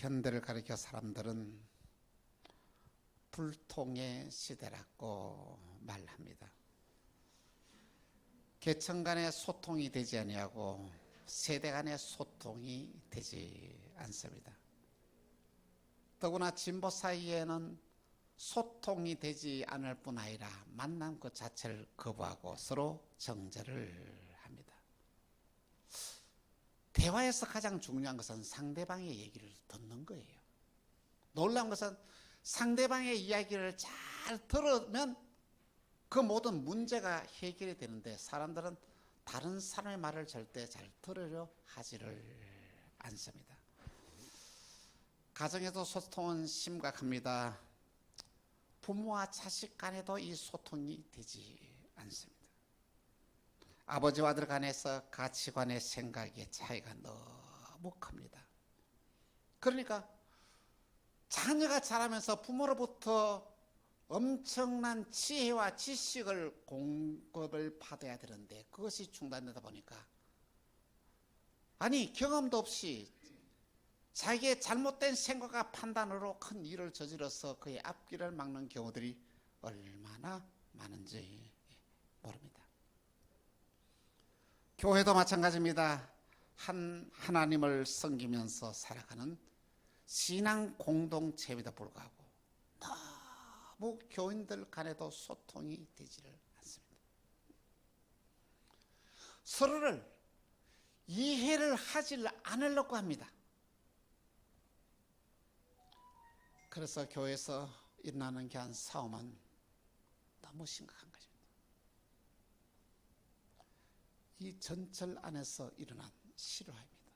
현대를 가리켜 사람들은 불통의 시대라고 말합니다. 계층 간의 소통이 되지 아니하고 세대 간의 소통이 되지 않습니다. 더구나 진보 사이에는 소통이 되지 않을 뿐 아니라 만남 그 자체를 거부하고 서로 정죄를 합니다. 대화에서 가장 중요한 것은 상대방의 얘기를 듣는 거예요. 놀라운 것은 상대방의 이야기를 잘 들으면 그 모든 문제가 해결이 되는데 사람들은 다른 사람의 말을 절대 잘 들으려 하지를 않습니다. 가정에도 소통은 심각합니다. 부모와 자식 간에도 이 소통이 되지 않습니다. 아버지와 아들 간에서 가치관의 생각의 차이가 너무 큽니다. 그러니까 자녀가 자라면서 부모로부터 엄청난 지혜와 지식을 공급을 받아야 되는데 그것이 중단되다 보니까 경험도 없이 자기의 잘못된 생각과 판단으로 큰 일을 저질러서 그의 앞길을 막는 경우들이 얼마나 많은지 모릅니다. 교회도 마찬가지입니다. 하나님을 섬기면서 살아가는 신앙 공동체에도 불구하고 너무 교인들 간에도 소통이 되지를 않습니다. 서로를 이해를 하지 않으려고 합니다. 그래서 교회에서 일어나는 교한 싸움은 너무 심각한 것입니다. 이 전철 안에서 일어난 실화입니다.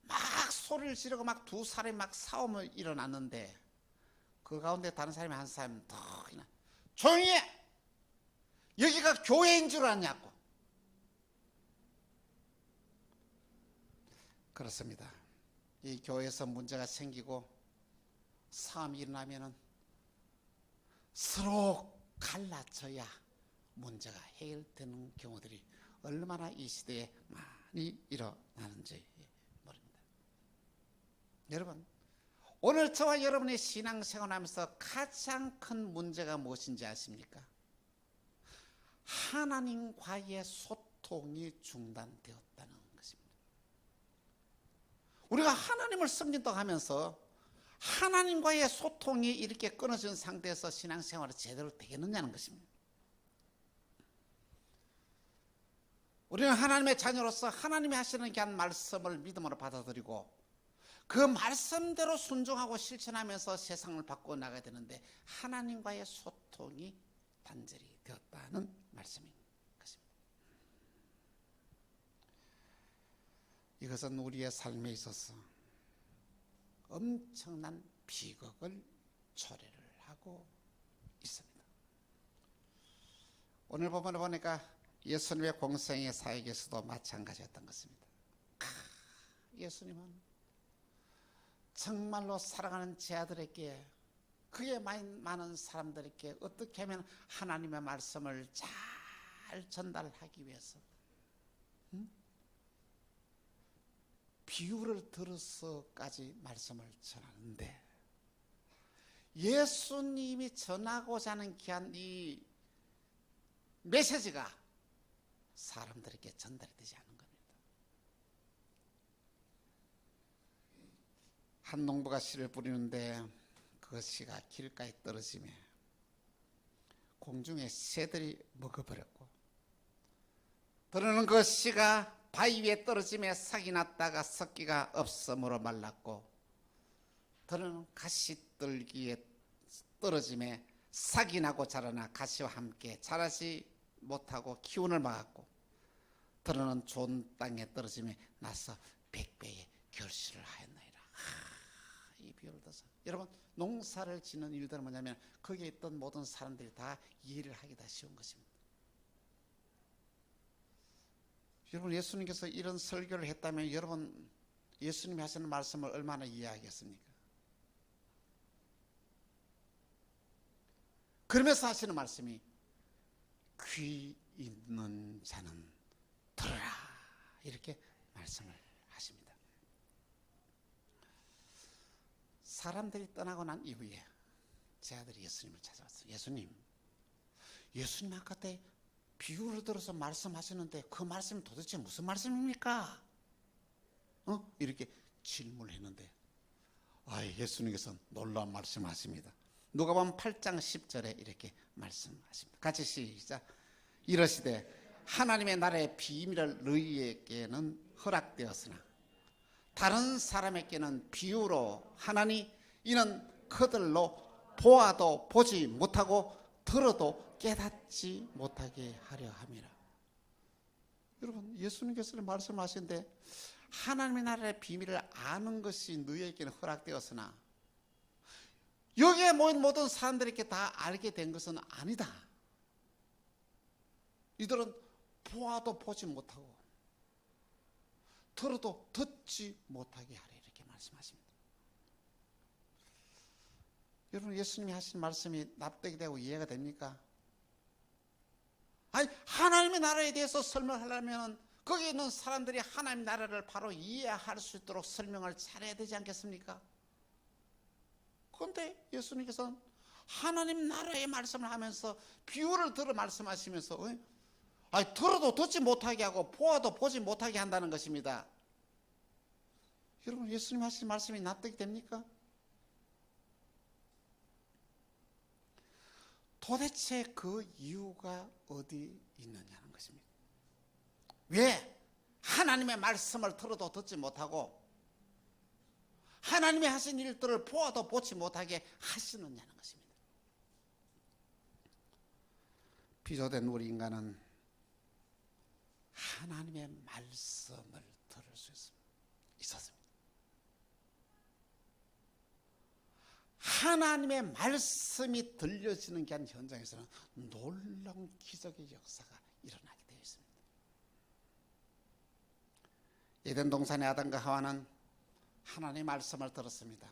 막 소리를 지르고 막 두 사람이 막 싸움을 일어났는데 그 가운데 다른 사람이 한 사람 더 그냥 조용히 해! 여기가 교회인 줄 아냐고. 그렇습니다. 이 교회에서 문제가 생기고 싸움이 일어나면은 서로 갈라져야 문제가 해결되는 경우들이 얼마나 이 시대에 많이 일어나는지 모릅니다. 여러분, 오늘 저와 여러분의 신앙생활하면서 가장 큰 문제가 무엇인지 아십니까? 하나님과의 소통이 중단되었다는 것입니다. 우리가 하나님을 섬긴다고 하면서 하나님과의 소통이 이렇게 끊어진 상태에서 신앙생활이 제대로 되겠느냐는 것입니다. 우리는 하나님의 자녀로서 하나님이 하시는 귀한 말씀을 믿음으로 받아들이고 그 말씀대로 순종하고 실천하면서 세상을 바꾸어 나가야 되는데 하나님과의 소통이 단절이 되었다는 말씀인 것입니다. 이것은 우리의 삶에 있어서 엄청난 비극을 초래를 하고 있습니다. 오늘 본문을 보니까 예수님의 공생의 사역에서도 마찬가지였던 것입니다. 예수님은 정말로 살아가는 제 아들에게 그의 많은 사람들에게 어떻게 하면 하나님의 말씀을 잘 전달하기 위해서 비유를 들어서까지 말씀을 전하는데 예수님이 전하고자 하는 귀한 이 메시지가 사람들에게 전달이 되지 않는 겁니다. 한 농부가 씨를 뿌리는데 그 씨가 길가에 떨어지며 공중에 새들이 먹어버렸고 더러는 그 씨가 바위 위에 떨어지며 싹이 났다가 썩기가 없으므로 말랐고 더러는 가시떨기에 떨어지며 싹이 나고 자라나 가시와 함께 자라지 못하고 기운을 막았고 더러는 좋은 땅에 떨어지며 나서 100배의 결실을 하였나이다. 이 비유를 들어서 여러분 농사를 짓는 일들은 뭐냐면 거기에 있던 모든 사람들이 다 이해를 하기 다 쉬운 것입니다. 여러분 예수님께서 이런 설교를 했다면 여러분 예수님이 하시는 말씀을 얼마나 이해하겠습니까? 그러면서 하시는 말씀이 귀 있는 자는 들으라 이렇게 말씀을 하십니다. 사람들이 떠나고 난 이후에 제 아들이 예수님을 찾아왔어요. 예수님 아까 때 비유를 들어서 말씀하시는데 그 말씀이 도대체 무슨 말씀입니까? 이렇게 질문을 했는데 예수님께서 놀라운 말씀하십니다. 누가복음 8장 10절에 이렇게 말씀하십니다. 같이 시작. 이러시되 하나님의 나라의 비밀을 너희에게는 허락되었으나 다른 사람에게는 비유로 하나니 이는 그들로 보아도 보지 못하고 들어도 깨닫지 못하게 하려 함이라. 여러분, 예수님께서는 말씀하시는데 하나님의 나라의 비밀을 아는 것이 너희에게는 허락되었으나 여기에 모인 모든 사람들에게 다 알게 된 것은 아니다. 이들은 보아도 보지 못하고 들어도 듣지 못하게 하라 이렇게 말씀하십니다. 여러분, 예수님이 하신 말씀이 납득이 되고 이해가 됩니까? 하나님의 나라에 대해서 설명하려면 거기에 있는 사람들이 하나님의 나라를 바로 이해할 수 있도록 설명을 잘해야 되지 않겠습니까? 그런데 예수님께서는 하나님 나라의 말씀을 하면서 비유를 들어 말씀하시면서 들어도 듣지 못하게 하고 보아도 보지 못하게 한다는 것입니다. 여러분, 예수님 하신 말씀이 납득이 됩니까? 도대체 그 이유가 어디 있느냐는 것입니다. 왜 하나님의 말씀을 들어도 듣지 못하고 하나님이 하신 일들을 보아도 보지 못하게 하시느냐는 것입니다. 비조된 우리 인간은 하나님의 말씀을 들을 수 있었습니다. 하나님의 말씀이 들려지는 게 아닌 현장에서는 놀라운 기적의 역사가 일어나게 되어 있습니다. 에덴 동산의 아담과 하와는 하나님의 말씀을 들었습니다.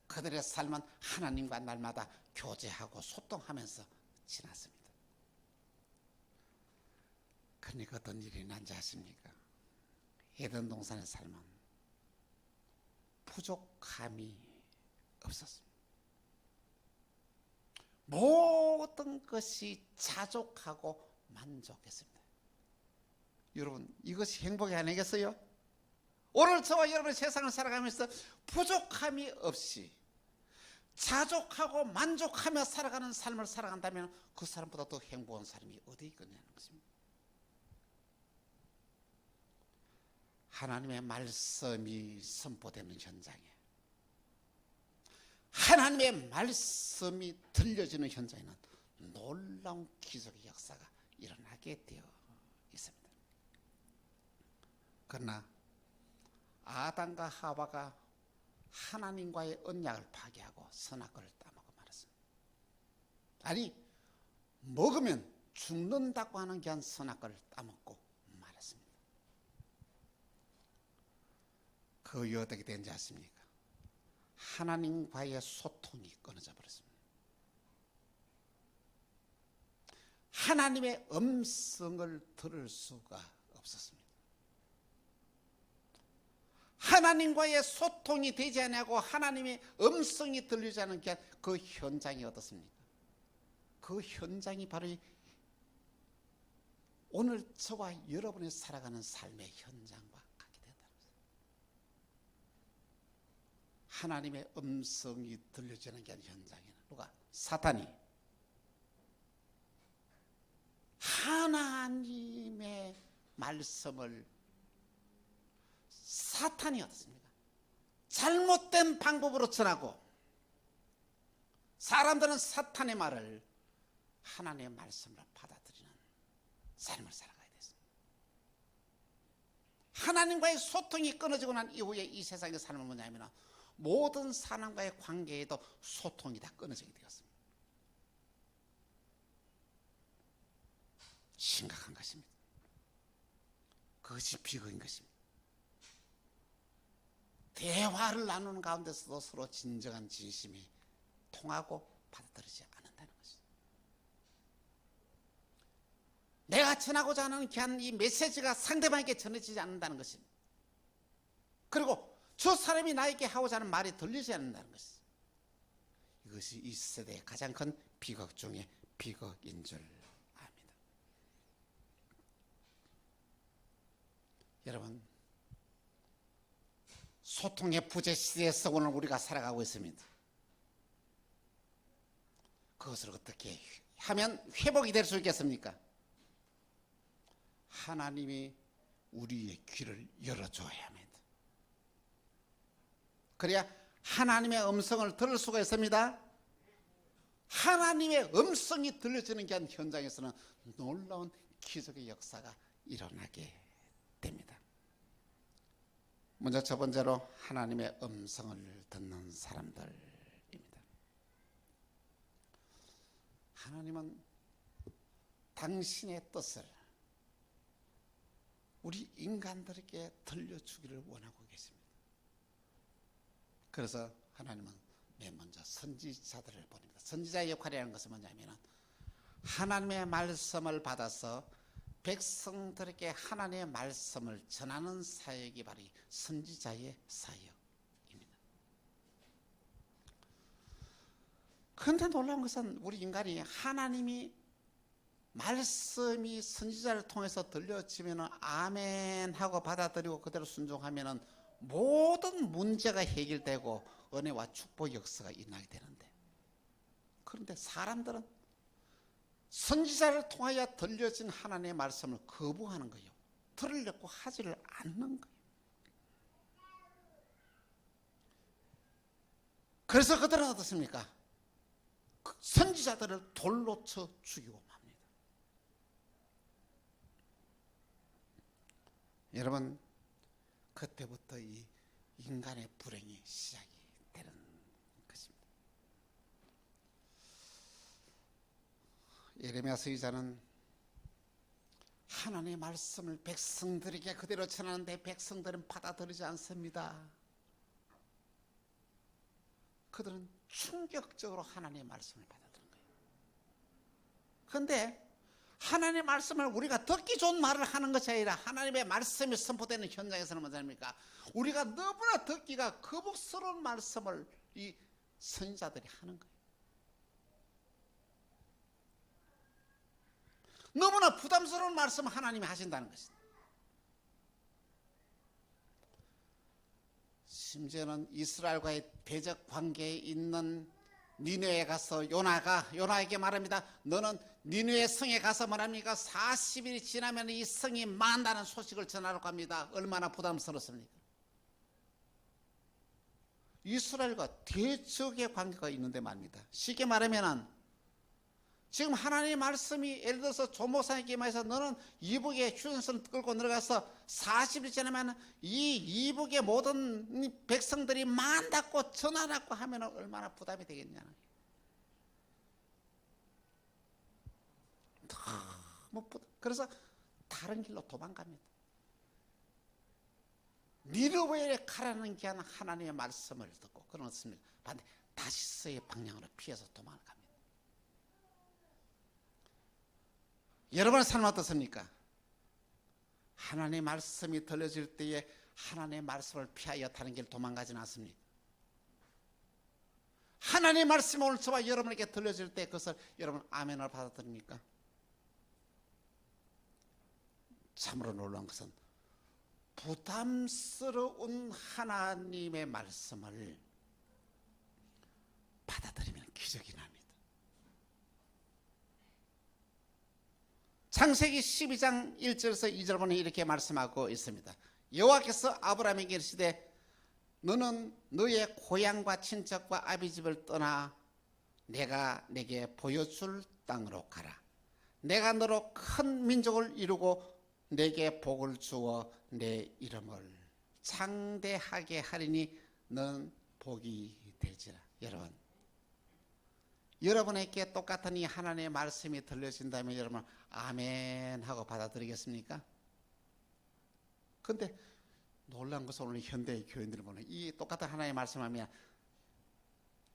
그들의 삶은 하나님과 날마다 교제하고 소통하면서 지났습니다. 그러니까 어떤 일이 난지 아십니까? 에덴 동산의 삶은 부족함이 없었습니다. 모든 것이 자족하고 만족했습니다. 여러분, 이것이 행복이 아니겠어요? 오늘 저와 여러분 세상을 살아가면서 부족함이 없이 자족하고 만족하며 살아가는 삶을 살아간다면 그 사람보다 더 행복한 사람이 어디 있겠냐는 것입니다. 하나님의 말씀이 선포되는 현장에, 하나님의 말씀이 들려지는 현장에는 놀라운 기적의 역사가 일어나게 되어 있습니다. 그러나 아담과 하와가 하나님과의 언약을 파괴하고 선악과를 따먹고 말았습니다. 아니, 먹으면 죽는다고 하는 귀한 선악과를 따먹고 말았습니다. 그 이후 어떻게 된지 아십니까? 하나님과의 소통이 끊어져 버렸습니다. 하나님의 음성을 들을 수가 없었습니다. 하나님과의 소통이 되지 않고 하나님의 음성이 들리지 않은 그 현장이 어떻습니까? 그 현장이 바로 오늘 저와 여러분이 살아가는 삶의 현장과 같게 된다는 것입니다. 하나님의 음성이 들려지는 게 아닌 현장에는 누가? 사탄이 하나님의 말씀을 사탄이 어떻습니까? 잘못된 방법으로 전하고 사람들은 사탄의 말을 하나님의 말씀으로 받아들이는 삶을 살아가야 됐습니다. 하나님과의 소통이 끊어지고 난 이후에 이 세상의 삶은 뭐냐면 모든 사람과의 관계에도 소통이 다 끊어지게 되었습니다. 심각한 것입니다. 그것이 비극인 것입니다. 대화를 나누는 가운데서도 서로 진정한 진심이 통하고 받아들이지 않는다는 것이죠. 내가 전하고자 하는 귀한 이 메시지가 상대방에게 전해지지 않는다는 것입니다. 그리고 저 사람이 나에게 하고자 하는 말이 들리지 않는다는 것이죠. 이것이 이 세대의 가장 큰 비극 중에 비극인 줄 압니다. 여러분, 소통의 부재 시대에서 오늘 우리가 살아가고 있습니다. 그것을 어떻게 하면 회복이 될 수 있겠습니까? 하나님이 우리의 귀를 열어줘야 합니다. 그래야 하나님의 음성을 들을 수가 있습니다. 하나님의 음성이 들려지는 게 한 현장에서는 놀라운 기적의 역사가 일어나게 됩니다. 먼저 첫 번째로 하나님의 음성을 듣는 사람들입니다. 하나님은 당신의 뜻을 우리 인간들에게 들려주기를 원하고 계십니다. 그래서 하나님은 맨 먼저 선지자들을 보냅니다. 선지자의 역할이라는 것은 뭐냐면 하나님의 말씀을 받아서 백성들에게 하나님의 말씀을 전하는 사역이 바로 선지자의 사역입니다. 그런데 놀라운 것은 우리 인간이 하나님이 말씀이 선지자를 통해서 들려지면 아멘 하고 받아들이고 그대로 순종하면 모든 문제가 해결되고 은혜와 축복 역사가 일어나게 되는데, 그런데 사람들은 선지자를 통하여 들려진 하나님의 말씀을 거부하는 거예요. 들으려고 하지를 않는 거예요. 그래서 그들은 어떻습니까? 선지자들을 돌로 쳐 죽이고 맙니다. 여러분, 그때부터 이 인간의 불행이 시작이 되는 것입니다. 예레미야 선지자는 하나님의 말씀을 백성들에게 그대로 전하는데 백성들은 받아들이지 않습니다. 그들은 충격적으로 하나님의 말씀을 받아들인 거예요. 그런데 하나님의 말씀을 우리가 듣기 좋은 말을 하는 것이 아니라 하나님의 말씀이 선포되는 현장에서는 뭐냐입니까? 우리가 너무나 듣기가 거북스러운 말씀을 이 선지자들이 하는 거예요. 너무나 부담스러운 말씀을 하나님이 하신다는 것입니다. 심지어는 이스라엘과의 대적 관계에 있는 니느웨에 가서 요나에게 말합니다. 너는 니느웨 성에 가서 말합니까? 40일이 지나면 이 성이 망한다는 소식을 전하라고 합니다. 얼마나 부담스럽습니까? 이스라엘과 대적의 관계가 있는데 말입니다. 쉽게 말하면 지금 하나님의 말씀이 예를 들어서 조목사에게 말해서 너는 이북에 휴전선을 끌고 들어가서 40일 지나면 이 이북의 모든 백성들이 망한다고 전하라고 하면 얼마나 부담이 되겠냐는. 너무 부담. 그래서 다른 길로 도망갑니다. 니느웨에 가라는 게 아니라 하나님의 말씀을 듣고 그렇습니다. 반대 다시스의 방향으로 피해서 도망갑니다. 여러분의 삶은 어떻습니까? 하나님의 말씀이 들려질 때에 하나님의 말씀을 피하여 다른 길 도망가지는 않습니까? 하나님의 말씀이 오늘 저와 여러분에게 들려질 때 그것을 여러분 아멘을 받아들입니까? 참으로 놀라운 것은 부담스러운 하나님의 말씀을 받아들이면 기적이 납니다. 창세기 12장 1절에서 2절 보면 이렇게 말씀하고 있습니다. 여호와께서 아브라함에게 이르시되 너는 너의 고향과 친척과 아비집을 떠나 내가 내게 보여줄 땅으로 가라. 내가 너로 큰 민족을 이루고 내게 복을 주어 내 이름을 창대하게 하리니 너는 복이 될지라. 여러분에게 똑같은 이 하나님의 말씀이 들려진다면 여러분 아멘 하고 받아들이겠습니까? 그런데 놀라운 것은 오늘 현대의 교인들을 보면 이 똑같은 하나님의 말씀하면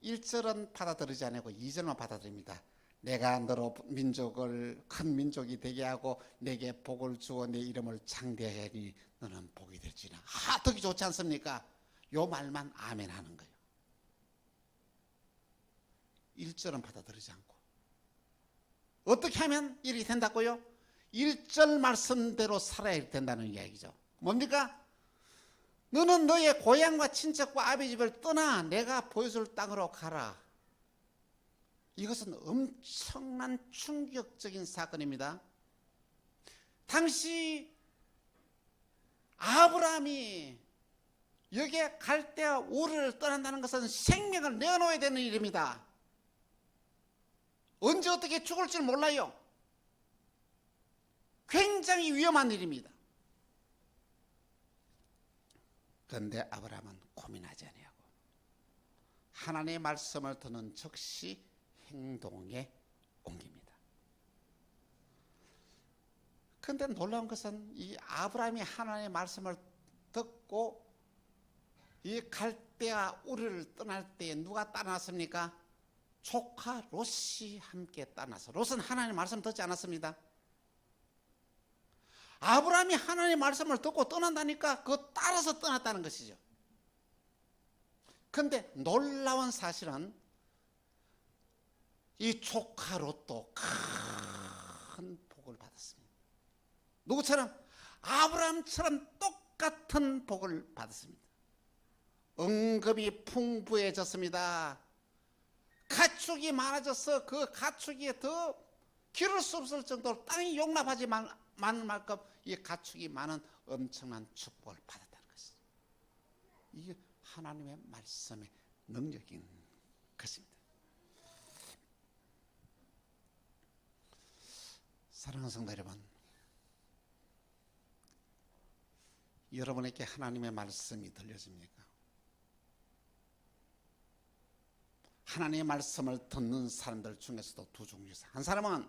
1절은 받아들이지 않고 2절만 받아들입니다. 내가 너로 민족을 큰 민족이 되게 하고 내게 복을 주어 내 이름을 창대하니 너는 복이 될지라. 듣기 좋지 않습니까? 요 말만 아멘 하는 거예요. 1절은 받아들이지 않고. 어떻게 하면 이렇게 된다고요? 1절 말씀대로 살아야 된다는 이야기죠. 뭡니까? 너는 너의 고향과 친척과 아비 집을 떠나 내가 보여줄 땅으로 가라. 이것은 엄청난 충격적인 사건입니다. 당시 아브라함이 여기에 갈대아 우르를 떠난다는 것은 생명을 내어놓아야 되는 일입니다. 언제 어떻게 죽을지 몰라요. 굉장히 위험한 일입니다. 그런데 아브라함은 고민하지 아니하고 하나님의 말씀을 듣는 즉시 행동에 옮깁니다. 그런데 놀라운 것은 이 아브라함이 하나님의 말씀을 듣고 이 갈대아 우르를 떠날 때에 누가 따라났습니까? 조카 롯이 함께 따라서. 롯은 하나님의 말씀을 듣지 않았습니다. 아브라함이 하나님의 말씀을 듣고 떠난다니까 그거 따라서 떠났다는 것이죠. 그런데 놀라운 사실은 이 조카 롯도 큰 복을 받았습니다. 누구처럼? 아브라함처럼 똑같은 복을 받았습니다. 응급이 풍부해졌습니다. 가축이 많아져서 그 가축이 더 기를 수 없을 정도로 땅이 용납하지 않을 만큼 이 가축이 많은 엄청난 축복을 받았다는 것이죠. 이게 하나님의 말씀의 능력인 것입니다. 사랑하는 성도 여러분, 여러분에게 하나님의 말씀이 들려집니까? 하나님의 말씀을 듣는 사람들 중에서도 두 종류 있어요. 한 사람은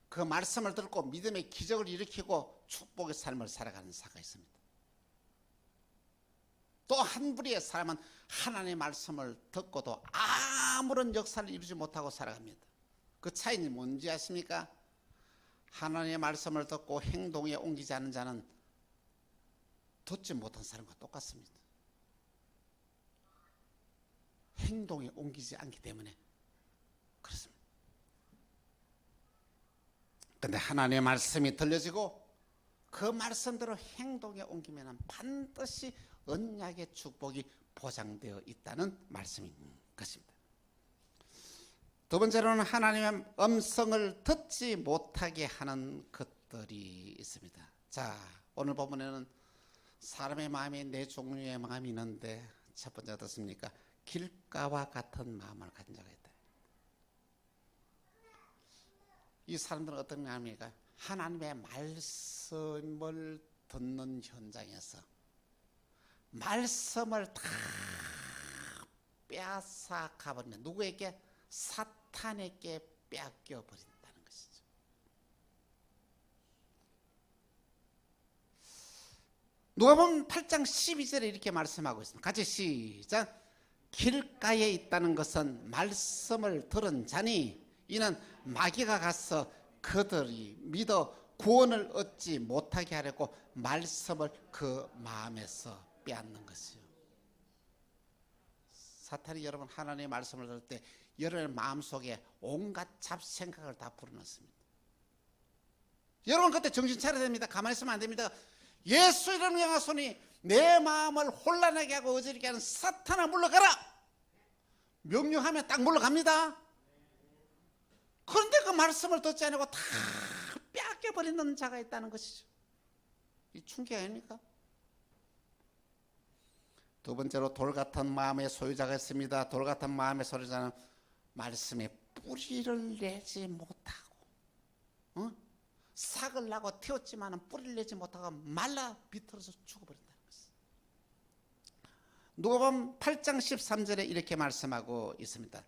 그 말씀을 듣고 믿음의 기적을 일으키고 축복의 삶을 살아가는 사가 있습니다. 또 한 부류의 사람은 하나님의 말씀을 듣고도 아무런 역사를 이루지 못하고 살아갑니다. 그 차이는 뭔지 아십니까? 하나님의 말씀을 듣고 행동에 옮기지 않는 자는 듣지 못한 사람과 똑같습니다. 행동에 옮기지 않기 때문에 그렇습니다. 그런데 하나님의 말씀이 들려지고 그 말씀대로 행동에 옮기면 반드시 언약의 축복이 보장되어 있다는 말씀인 것입니다. 두 번째로는 하나님의 음성을 듣지 못하게 하는 것들이 있습니다. 자, 오늘 본문에는 사람의 마음이 네 종류의 마음이 있는데 첫 번째 어떻습니까? 길가와 같은 마음을 가진 자가 있다. 이 사람들은 어떤 마음입니까? 하나님의 말씀을 듣는 현장에서 말씀을 다 빼앗아 가버리면 누구에게? 사탄에게 빼앗겨 버린다는 것이죠. 누가복음 8장 12절에 이렇게 말씀하고 있습니다. 같이 시작. 길가에 있다는 것은 말씀을 들은 자니 이는 마귀가 가서 그들이 믿어 구원을 얻지 못하게 하려고 말씀을 그 마음에서 빼앗는 것이요. 사탄이 여러분 하나님의 말씀을 들을 때 여러분의 마음속에 온갖 잡생각을 다 불어넣습니다. 여러분 그때 정신 차려야 됩니다. 가만히 있으면 안 됩니다. 예수 이름을 영하소니 내 마음을 혼란하게 하고 어지럽게 하는 사탄아 물러가라. 명령하면 딱 물러갑니다. 그런데 그 말씀을 듣지 않고 다 빼앗겨버리는 자가 있다는 것이죠. 이 충격 아닙니까? 두 번째로 돌 같은 마음의 소유자가 있습니다. 돌 같은 마음의 소유자는 말씀에 뿌리를 내지 못하고 싹을 나고 태웠지만 뿌리를 내지 못하고 말라 비틀어서 죽어버린다는 것이죠. 누가복음 8장 13절에 이렇게 말씀하고 있습니다.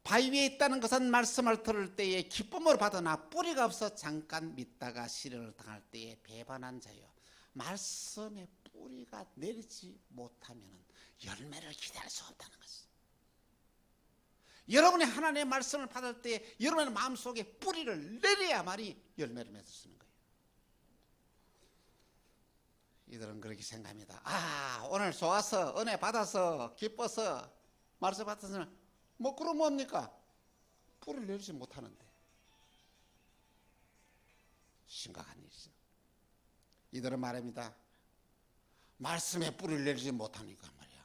바위 위에 있다는 것은 말씀을 들을 때에 기쁨으로 받으나 뿌리가 없어 잠깐 믿다가 시련을 당할 때에 배반한 자요. 말씀에 뿌리가 내리지 못하면 열매를 기대할 수 없다는 것이죠. 여러분이 하나님의 말씀을 받을 때 여러분의 마음속에 뿌리를 내려야만이 열매를 맺을 수 있는 거예요. 이들은 그렇게 생각합니다. 아, 오늘 좋아서 은혜 받아서 기뻐서 말씀 받았으면 뭐 그럼 뭡니까? 불을 내리지 못하는데. 심각한 일이죠. 이들은 말합니다. 말씀에 불을 내리지 못하니까 말이야.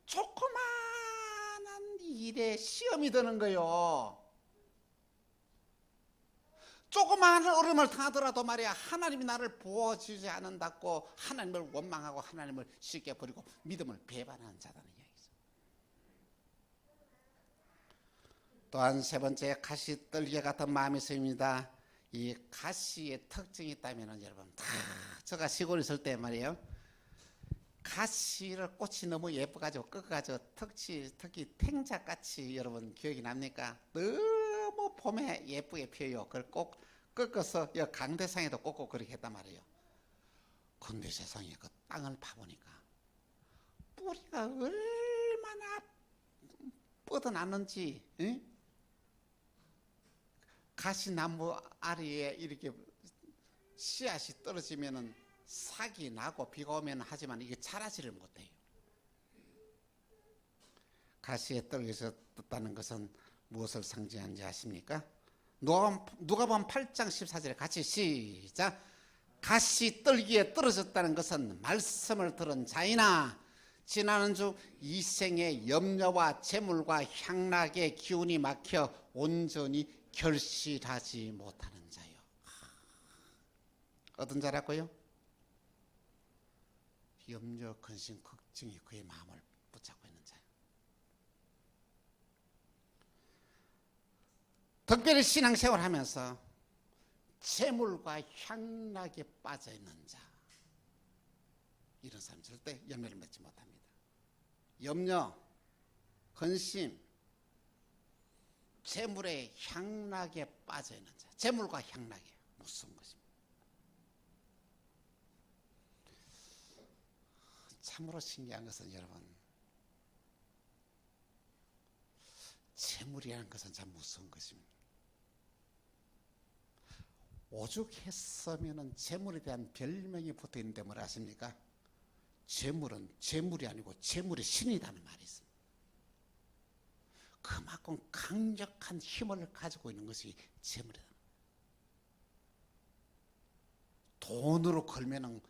조그마한 일에 시험이 드는 거요. 조그마한 얼음을 타더라도 말이야, 하나님이 나를 보호주지 않는다고 하나님을 원망하고 하나님을 쉽게 버리고 믿음을 배반하는 자라는 이야기죠. 또한 세 번째, 가시떨기 같은 마음이 있습니다. 이 가시의 특징이 있다면 여러분, 다 제가 시골에 있을 때 말이에요, 가시를 꽃이 너무 예뻐가지고 꺾어가지고 특히 탱자같이 여러분 기억이 납니까? 너무 봄에 예쁘게 피어요. 그걸 꼭 꺾어서 강대상에도 꽂고 그렇게 했단 말이에요. 근데 세상에 그 땅을 파보니까 뿌리가 얼마나 뻗어났는지, 응? 가시나무 아래에 이렇게 씨앗이 떨어지면은 삭이 나고 비가 오면 하지만 이게 자라지를 못해요. 가시에 떨어져서 떴다는 것은 무엇을 상징하는지 아십니까? 누가복음 8장 14절에 같이 시작. 가시 떨기에 떨어졌다는 것은 말씀을 들은 자이나 지나는 중 이생의 염려와 재물과 향락의 기운이 막혀 온전히 결실하지 못하는 자요. 어떤 자라고요? 염려, 근심, 걱정이 그의 마음을 붙잡고 있는 자예요. 특별히 신앙생활 하면서 재물과 향락에 빠져있는 자, 이런 사람 절대 열매를 맺지 못합니다. 염려, 근심, 재물의 향락에 빠져있는 자, 재물과 향락이 무슨 것입니까? 참으로 신기한 것은 여러분, 재물이라는 것은 참 무서운 것입니다. 오죽했으면 재물에 대한 별명이 붙어있는데 뭘 아십니까? 재물은 재물이 아니고 재물의 신이라는 말이 있습니다. 그만큼 강력한 힘을 가지고 있는 것이 재물이다. 돈으로 걸면은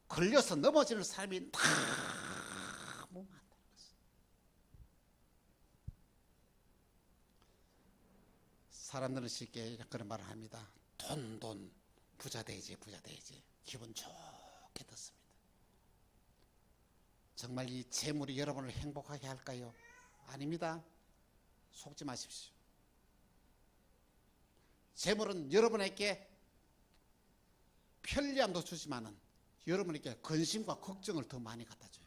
걸려서 넘어지는 사람이 너무 많다는 것이죠. 사람들은 쉽게 그런 말을 합니다. 돈, 부자 되지. 기분 좋게 듣습니다. 정말 이 재물이 여러분을 행복하게 할까요? 아닙니다. 속지 마십시오. 재물은 여러분에게 편리함도 주지만은 여러분에게 근심과 걱정을 더 많이 갖다 줘요.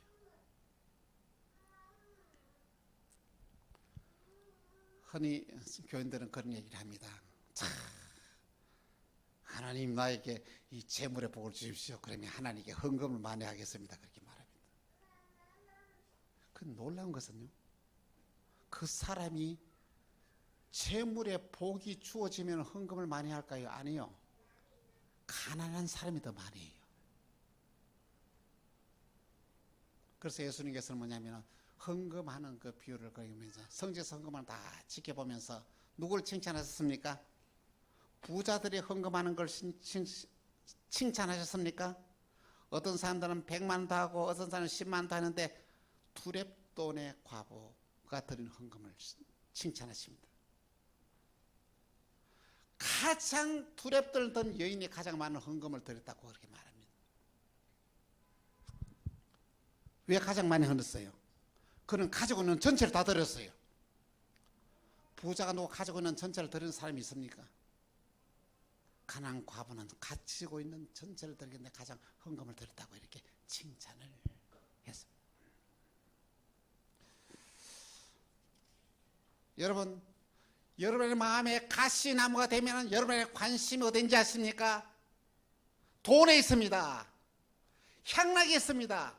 흔히 교인들은 그런 얘기를 합니다. 참, 하나님 나에게 이 재물의 복을 주십시오. 그러면 하나님께 헌금을 많이 하겠습니다. 그렇게 말합니다. 그 놀라운 것은요, 그 사람이 재물의 복이 주어지면 헌금을 많이 할까요? 아니요. 가난한 사람이 더 많이 해요. 그래서 예수님께서는 뭐냐면 헌금하는 그 비율을 그리면서 성지에서 헌금을 다 지켜보면서 누구를 칭찬하셨습니까? 부자들이 헌금하는 걸 칭찬하셨습니까? 어떤 사람들은 100만도 하고 어떤 사람은 10만도 하는데 두렙돈의 과부가 드린 헌금을 칭찬하십니다. 가장 두렙돈을 든 여인이 가장 많은 헌금을 드렸다고 그렇게 말합니다. 왜 가장 많이 헌었어요? 그는 가지고 있는 전체를 다 드렸어요. 부자가 누구 가지고 있는 전체를 드리는 사람이 있습니까? 가난한 과부는 가지고 있는 전체를 드리는데 가장 헌금을 드렸다고 이렇게 칭찬을 했습니다. 여러분, 여러분의 마음에 가시나무가 되면 여러분의 관심이 어딘지 아십니까? 돈에 있습니다. 향락에 있습니다.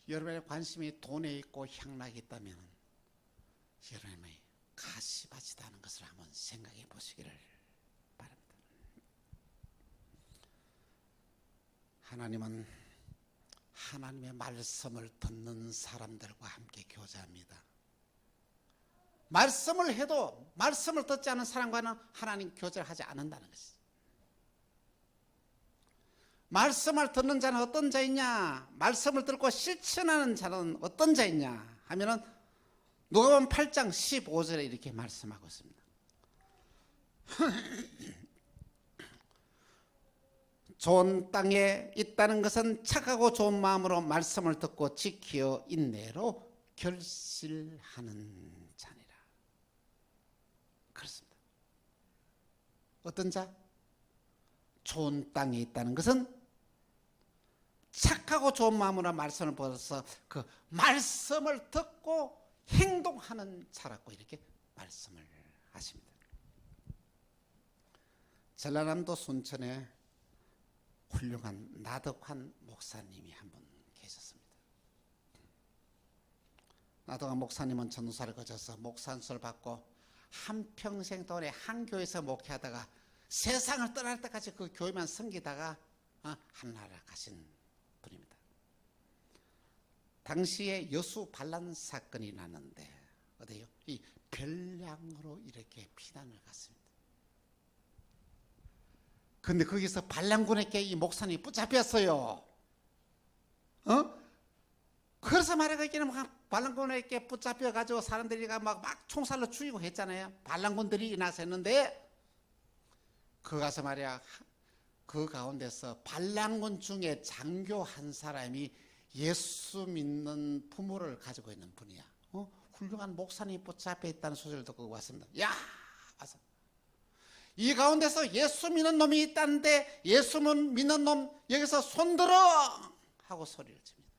여러분의 관심이 돈에 있고 향락에 있다면 여러분의 가시밭이라는 것을 한번 생각해 보시기를 하나님은 하나님의 말씀을 듣는 사람들과 함께 교제합니다. 말씀을 해도 말씀을 듣지 않은 사람과는 하나님 교제를 하지 않는다는 것이죠. 말씀을 듣는 자는 어떤 자이냐? 말씀을 듣고 실천하는 자는 어떤 자이냐? 하면은 누가복음 8장 15절에 이렇게 말씀하고 있습니다. 좋은 땅에 있다는 것은 착하고 좋은 마음으로 말씀을 듣고 지키어 인내로 결실하는 자니라. 그렇습니다. 어떤 자? 좋은 땅에 있다는 것은 착하고 좋은 마음으로 말씀을 받아서 그 말씀을 듣고 행동하는 자라고 이렇게 말씀을 하십니다. 전라남도 순천에 훌륭한 나덕환 목사님이 한 분 계셨습니다. 나덕환 목사님은 전도사를 거쳐서 목사안수를 받고 한평생 동안에 한 교회에서 목회하다가 세상을 떠날 때까지 그 교회만 섬기다가 하늘나라 가신 분입니다. 당시에 여수 반란 사건이 났는데 어디요? 이 별량으로 이렇게 피난을 갔습니다. 근데 거기서 반란군에게 이 목사님이 붙잡혔어요. 그래서 말하기는 막 반란군에게 붙잡혀가지고 사람들이 막 총살로 죽이고 했잖아요. 반란군들이 나섰는데 그 가서 말이야, 그 가운데서 반란군 중에 장교 한 사람이 예수 믿는 부모를 가지고 있는 분이야. 훌륭한 목사님이 붙잡혀 있다는 소식을 듣고 왔습니다. 야, 와서 이 가운데서 예수 믿는 놈이 있다는데 예수 믿는 놈 여기서 손들어 하고 소리를 칩니다.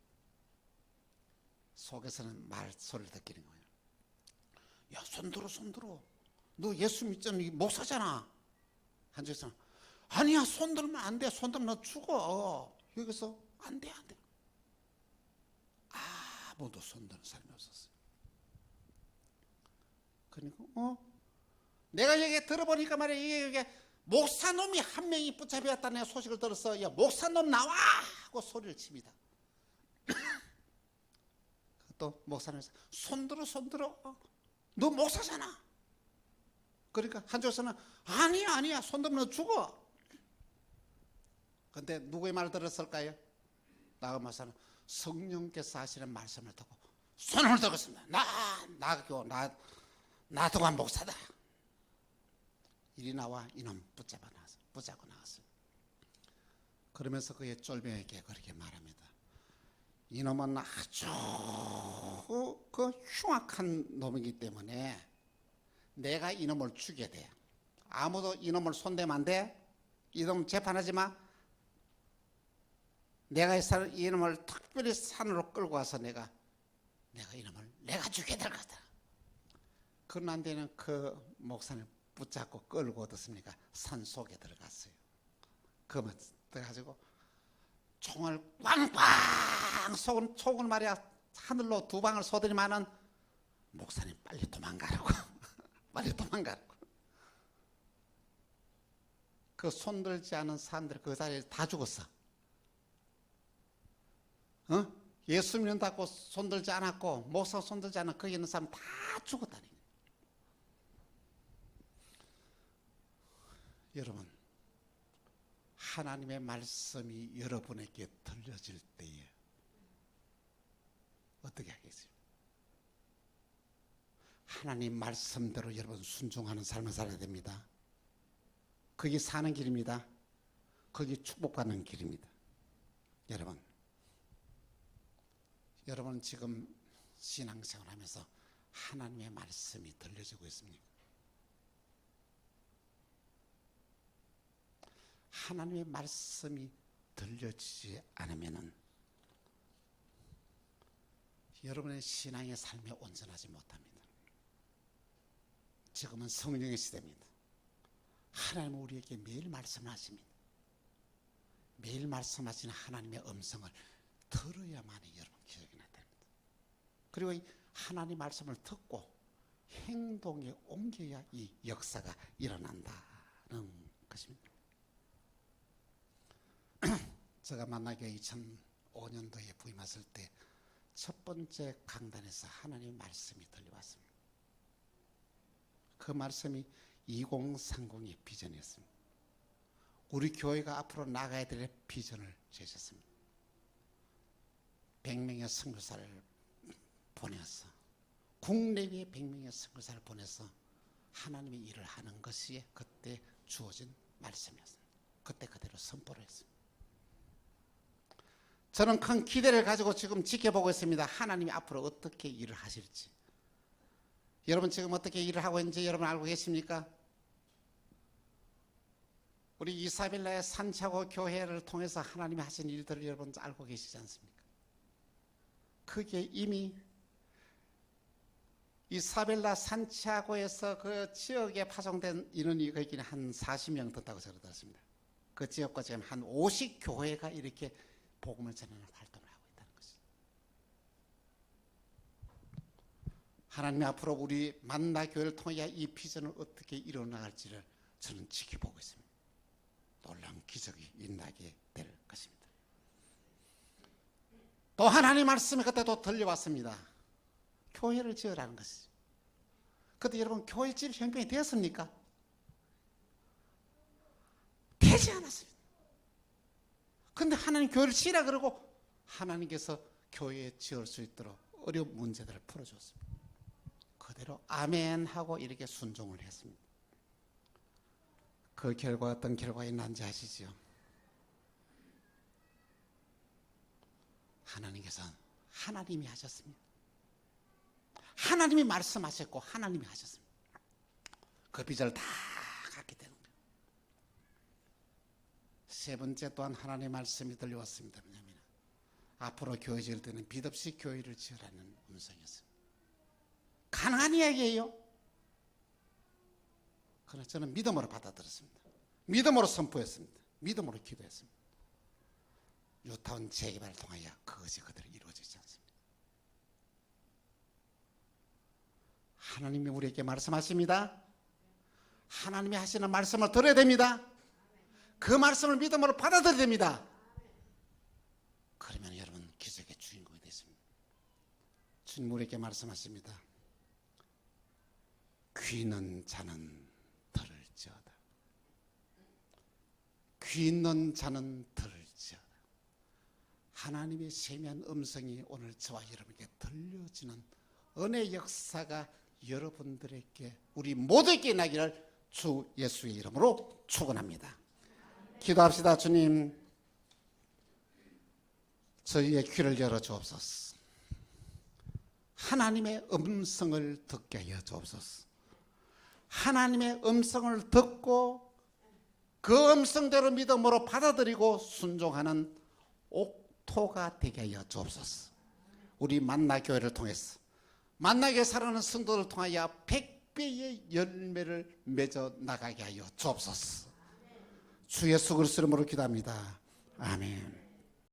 속에서는 말소리를 듣기는 거예요. 야, 손들어 손들어. 너 예수 믿잖아. 목사잖아. 한쪽에서는 아니야, 손들면 안 돼. 손들면 너 죽어. 여기서 안 돼, 안 돼. 아무도 손드는 사람이 없었어요. 그러니까 내가 여기 들어보니까 말이야, 이게 목사놈이 한 명이 붙잡혔다는 소식을 들어서 야, 목사놈 나와 하고 소리를 칩니다. 또 목사님이 손들어 손들어. 너 목사잖아. 그러니까 한쪽에서는 아니야 손들면 너 죽어. 근데 누구의 말을 들었을까요? 나가 목사는 성령께서 하시는 말씀을 듣고 손을 들었습니다. 나도가 목사다. 이리 나와 이놈 붙잡고 나왔어요. 그러면서 그의 쫄병에게 그렇게 말합니다. 이놈은 아주 그 흉악한 놈이기 때문에 내가 이놈을 죽여야 돼. 아무도 이놈을 손대면 안 돼. 이놈 재판하지 마. 내가 이놈을 특별히 산으로 끌고 와서 내가 이놈을 내가 죽여야 될 거다. 그러나 안 되는 그 목사님 붙잡고 끌고 어떻습니까? 산 속에 들어갔어요. 그러면 들어가지고 총을 꽝꽝 속을 말이야 하늘로 두 방을 쏘더니만은 목사님 빨리 도망가라고. 빨리 도망가라고. 그 손들지 않은 사람들 그 자리에 다 죽었어. 예수 믿는다고 손들지 않았고 목사 손들지 않은 거기 있는 사람 다 죽었다니. 여러분, 하나님의 말씀이 여러분에게 들려질 때에 어떻게 하겠습니까? 하나님 말씀대로 여러분 순종하는 삶을 살아야 됩니다. 그게 사는 길입니다. 그게 축복받는 길입니다. 여러분 지금 신앙생활하면서 하나님의 말씀이 들려지고 있습니까? 하나님의 말씀이 들려지지 않으면은 여러분의 신앙의 삶에 온전하지 못합니다. 지금은 성령의 시대입니다. 하나님은 우리에게 매일 말씀하십니다. 매일 말씀하시는 하나님의 음성을 들어야만이 여러분 기적이 나타납니다. 그리고 이 하나님 말씀을 듣고 행동에 옮겨야 이 역사가 일어난다는 것입니다. 제가 만나교회 2005년도에 부임했을 때 첫 번째 강단에서 하나님의 말씀이 들려왔습니다. 그 말씀이 2030의 비전이었습니다. 우리 교회가 앞으로 나가야 될 비전을 제시했습니다. 100명의 선교사를 보내서 국내외에 100명의 선교사를 보내서 하나님의 일을 하는 것이 그때 주어진 말씀이었습니다. 그때 그대로 선포를 했습니다. 저는 큰 기대를 가지고 지금 지켜보고 있습니다. 하나님이 앞으로 어떻게 일을 하실지. 여러분 지금 어떻게 일을 하고 있는지 여러분 알고 계십니까? 우리 이사벨라의 산차고 교회를 통해서 하나님이 하신 일들을 여러분 알고 계시지 않습니까? 그게 이미 이사벨라 산차고에서 그 지역에 파송된 인원이 거기는 한 40명 된다고 제가 들었습니다. 그 지역과 지금 한 50교회가 이렇게 복음을 전하는 활동을 하고 있다는 것이죠. 하나님이 앞으로 우리 만나교회를 통해 이 비전을 어떻게 이뤄나갈지를 저는 지켜보고 있습니다. 놀라운 기적이 일어나게 될 것입니다. 또 하나님 말씀이 그때도 들려왔습니다. 교회를 지으라는 것이죠. 그때 여러분 교회 지을 형편이 되었습니까? 되지 않았습니다. 근데 하나님 교회를 지으라 그러고 하나님께서 교회에 지을 수 있도록 어려운 문제들을 풀어줬습니다. 그대로 아멘 하고 이렇게 순종을 했습니다. 그 결과 어떤 결과가 있는지 아시죠? 하나님께서 하나님이 하셨습니다. 하나님이 말씀하셨고 하나님이 하셨습니다. 그 비전을 다 갖게 되는 거예요. 세 번째 또한 하나님의 말씀이 들려왔습니다. 왜냐하면 앞으로 교회 지을 때는 빚 없이 교회를 지으라는 음성이었습니다. 가능한 이야기예요. 그러나 저는 믿음으로 받아들였습니다. 믿음으로 선포했습니다. 믿음으로 기도했습니다. 유타운 재개발을 통하여 그것이 그대로 이루어지지 않습니다. 하나님이 우리에게 말씀하십니다. 하나님이 하시는 말씀을 들어야 됩니다. 그 말씀을 믿음으로 받아들여야 됩니다. 그러면 여러분 기적의 주인공이 되십니다. 주님 우리에게 말씀하십니다. 귀 있는 자는 들을지어다. 귀 있는 자는 들을지어다. 하나님의 세미한 음성이 오늘 저와 여러분에게 들려지는 은혜 역사가 여러분들에게 우리 모두에게 나기를 주 예수의 이름으로 축원합니다. 기도합시다. 주님, 저희의 귀를 열어 주옵소서. 하나님의 음성을 듣게 하여 주옵소서. 하나님의 음성을 듣고 그 음성대로 믿음으로 받아들이고 순종하는 옥토가 되게 하여 주옵소서. 우리 만나교회를 통해서 만나게 살아가는 성도를 통하여 100배의 열매를 맺어 나가게 하여 주옵소서. 주 예수 그리스도 이름으로 기도합니다. 아멘.